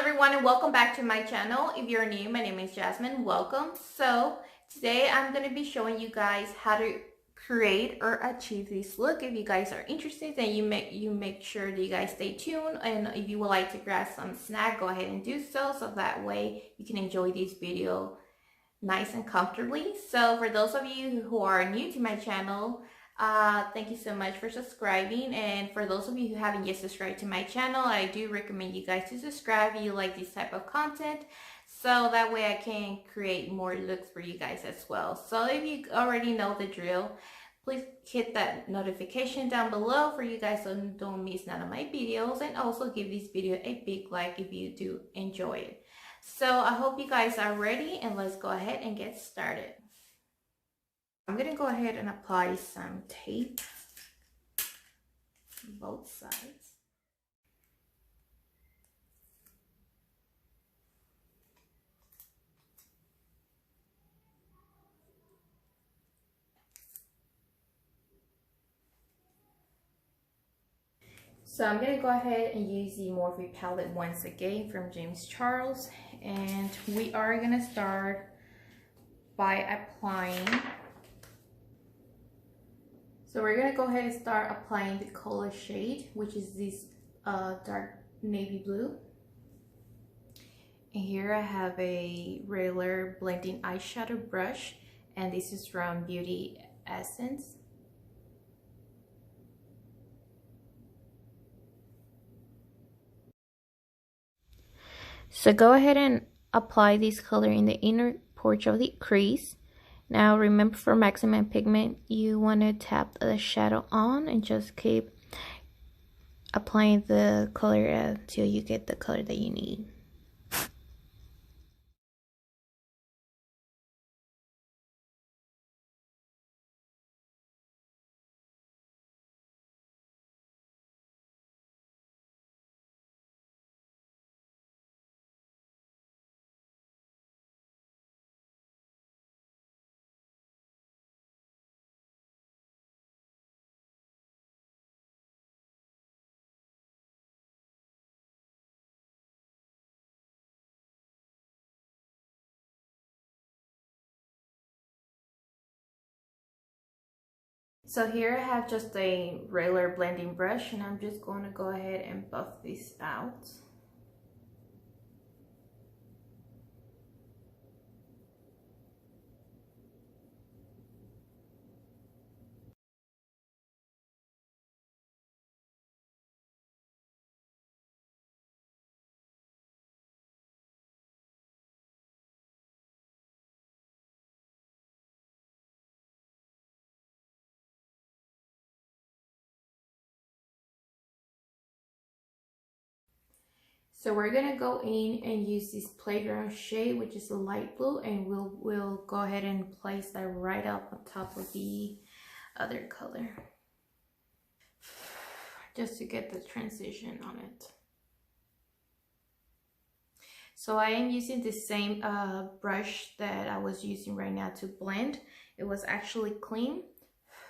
everyone, and welcome back to my channel. If you're new, my name is Jasmine. Welcome. So today I'm going to be showing you guys how to create or achieve this look. If you guys are interested, then you make sure that you guys stay tuned, and if you would like to grab some snack, go ahead and do so that way you can enjoy this video nice and comfortably. So for those of you who are new to my channel, thank you so much for subscribing, and for those of you who haven't yet subscribed to my channel, I do recommend you guys to subscribe if you like this type of content, so that way I can create more looks for you guys as well. So if you already know the drill, please hit that notification down below for you guys so don't miss none of my videos, and also give this video a big like if you do enjoy it. So I hope you guys are ready, and let's go ahead and get started. I'm going to go ahead and apply some tape on both sides. So I'm going to go ahead and use the Morphe palette once again from James Charles, and we are going to start by applying. So we're going to go ahead and start applying the color shade, which is this dark navy blue. And here I have a regular blending eyeshadow brush, and this is from Beauty Essence. So go ahead and apply this color in the inner portion of the crease. Now remember, for maximum pigment, you want to tap the shadow on and just keep applying the color until you get the color that you need. So here I have just a regular blending brush, and I'm just going to go ahead and buff this out. So we're gonna go in and use this playground shade, which is a light blue, and we'll go ahead and place that right up on top of the other color, just to get the transition on it. So I am using the same brush that I was using right now to blend. It was actually clean.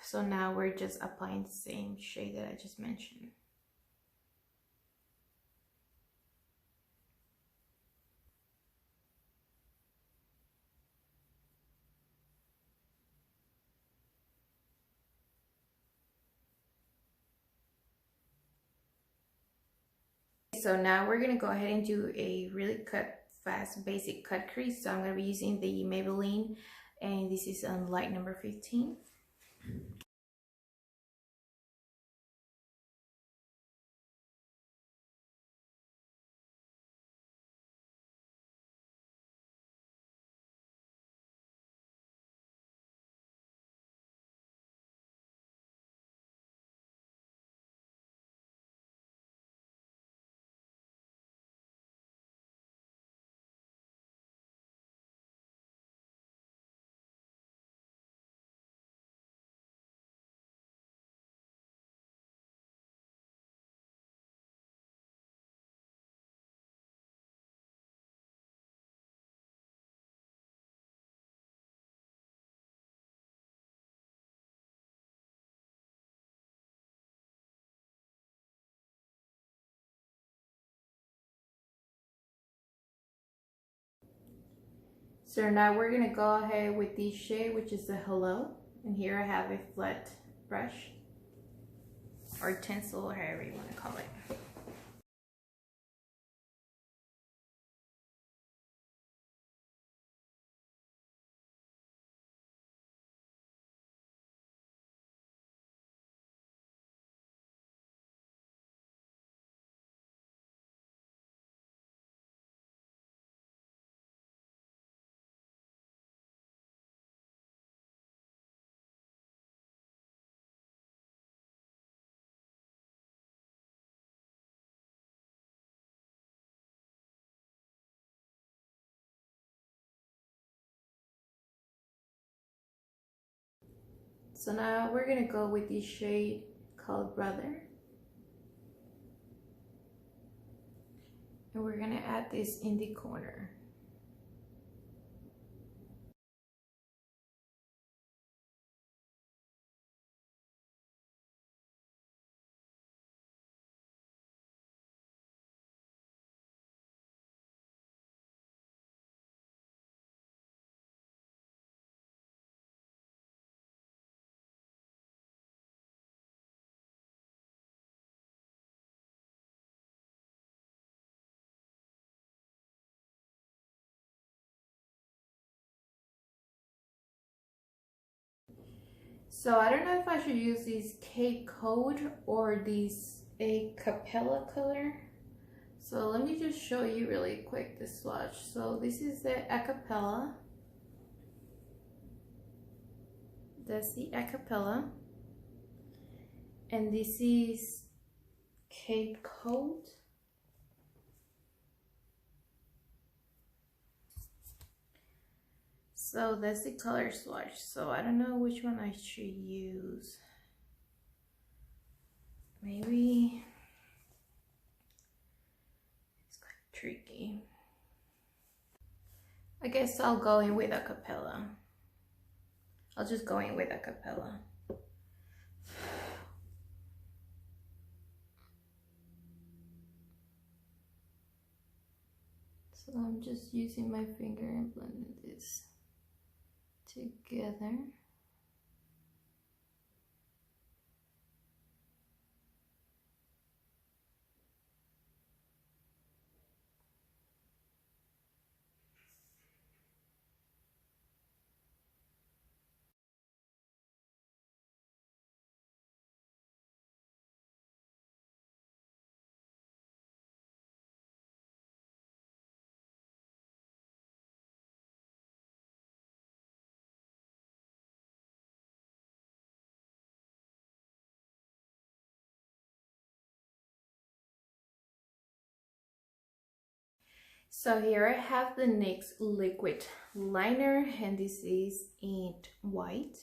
So now we're just applying the same shade that I just mentioned. So now we're gonna go ahead and do a really fast basic cut crease. So I'm gonna be using the Maybelline, and this is on light number 15. So now we're gonna go ahead with this shade, which is the Hello. And here I have a flat brush or tinsel, or however you want to call it. So now we're gonna go with this shade called Brother. And we're gonna add this in the corner. So I don't know if I should use this Cape Code or this A Capella color. So let me just show you really quick the swatch. So this is the Acapella. That's the Acapella. And this is Cape Code. So that's the color swatch. So I don't know which one I should use. Maybe it's kind of tricky. I guess I'll go in with Acapella. I'll just go in with Acapella. So I'm just using my finger and blending this together. So here I have the NYX liquid liner, and this is in white.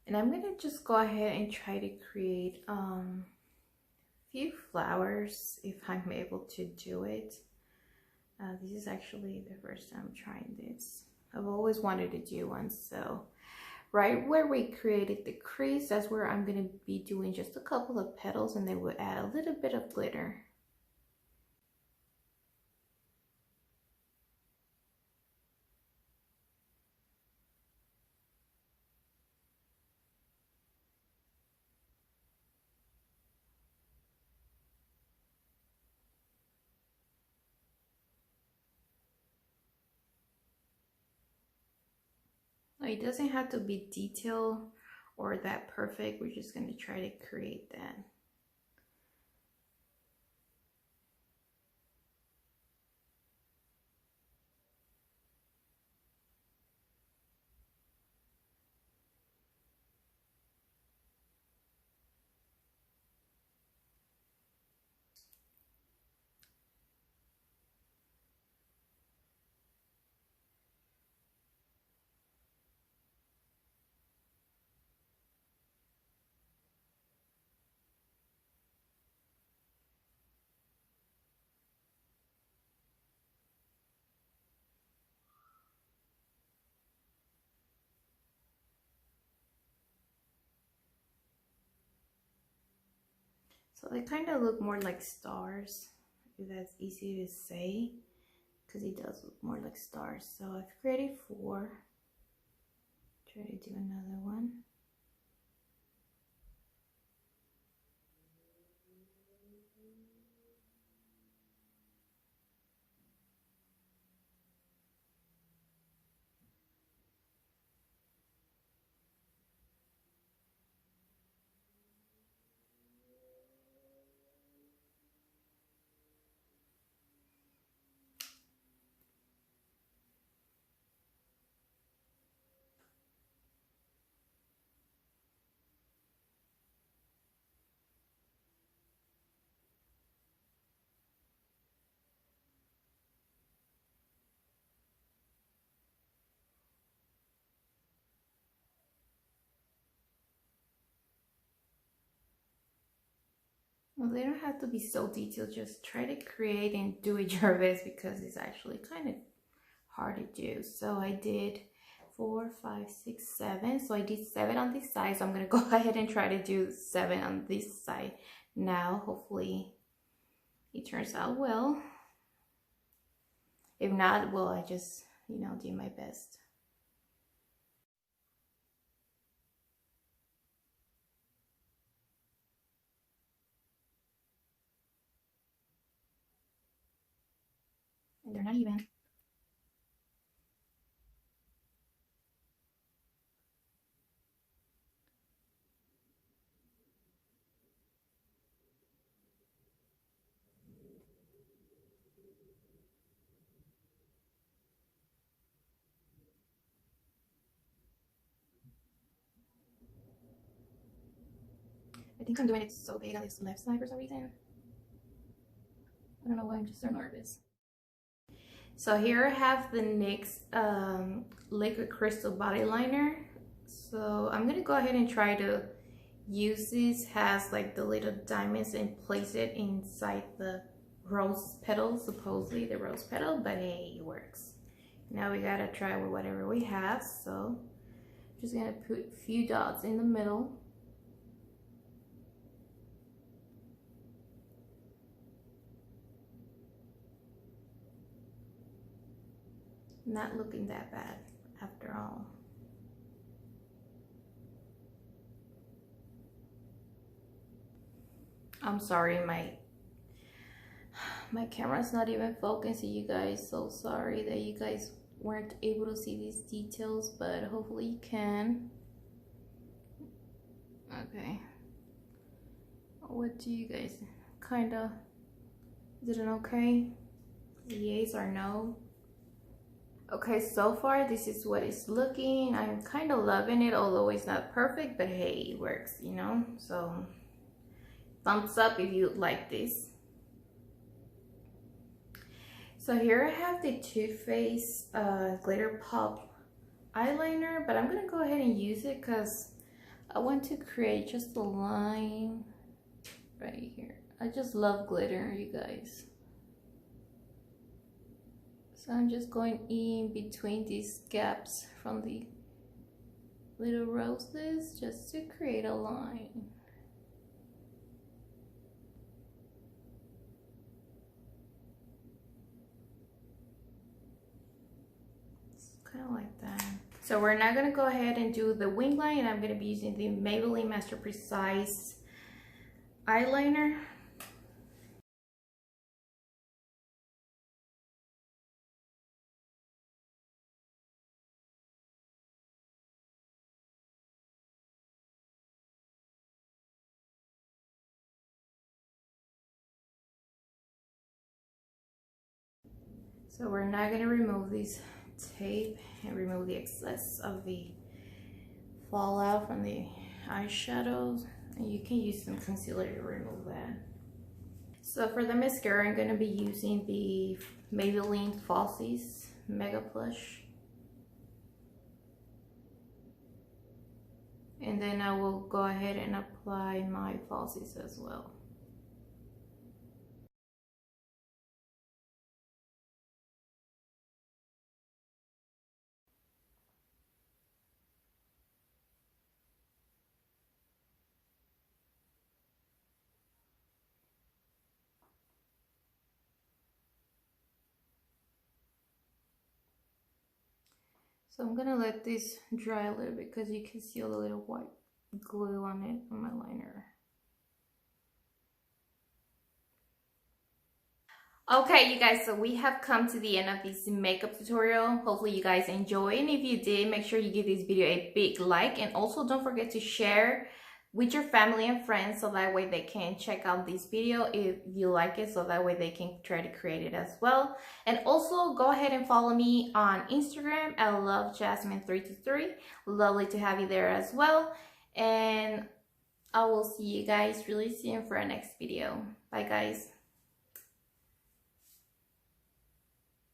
And I'm gonna just go ahead and try to create few flowers if I'm able to do it. This is actually the first time trying this. I've always wanted to do one, so right where we created the crease, that's where I'm going to be doing just a couple of petals, and then we'll add a little bit of glitter. It doesn't have to be detailed or that perfect. We're just going to try to create that. So they kind of look more like stars, if that's easy to say, because it does look more like stars. So I've created 4. Try to do another one. Well, they don't have to be so detailed. Just try to create and do it your best, because it's actually kind of hard to do. So I did 4, 5, 6, 7. So I did 7 on this side. So I'm going to go ahead and try to do 7 on this side now. Hopefully it turns out well. If not, well, I just, you know, do my best. And they're not even. I think I'm doing it so big on this left side for some reason. I don't know why, I'm just so nervous. So here I have the NYX Liquid Crystal Body Liner. So I'm gonna go ahead and try to use this. Has like the little diamonds, and place it inside the rose petal, supposedly the rose petal, but hey, it works. Now we gotta try with whatever we have. So just gonna put a few dots in the middle. Not looking that bad after all. I'm sorry, my camera's not even focusing, you guys. So sorry that you guys weren't able to see these details, but hopefully you can. Okay. What do you guys kinda, is it an okay? Yes or no? Okay, so far this is what it's looking. I'm kind of loving it, although it's not perfect, but hey, it works, you know? So thumbs up if you like this. So here I have the Too Faced Glitter Pop eyeliner, but I'm gonna go ahead and use it because I want to create just a line right here. I just love glitter, you guys. So I'm just going in between these gaps from the little roses just to create a line. It's kind of like that. So we're now going to go ahead and do the wing line, and I'm going to be using the Maybelline Master Precise eyeliner. So we're now going to remove this tape and remove the excess of the fallout from the eyeshadows, and you can use some concealer to remove that. So for the mascara, I'm going to be using the Maybelline Falsies Mega Plush, and then I will go ahead and apply my falsies as well. So I'm gonna let this dry a little bit because you can see all the little white glue on it on my liner. Okay, you guys, so we have come to the end of this makeup tutorial. Hopefully you guys enjoy, and if you did, make sure you give this video a big like, and also don't forget to share with your family and friends so that way they can check out this video if you like it, so that way they can try to create it as well. And also go ahead and follow me on Instagram at LoveJasmine323. Lovely to have you there as well, and I will see you guys really soon for our next video. Bye guys.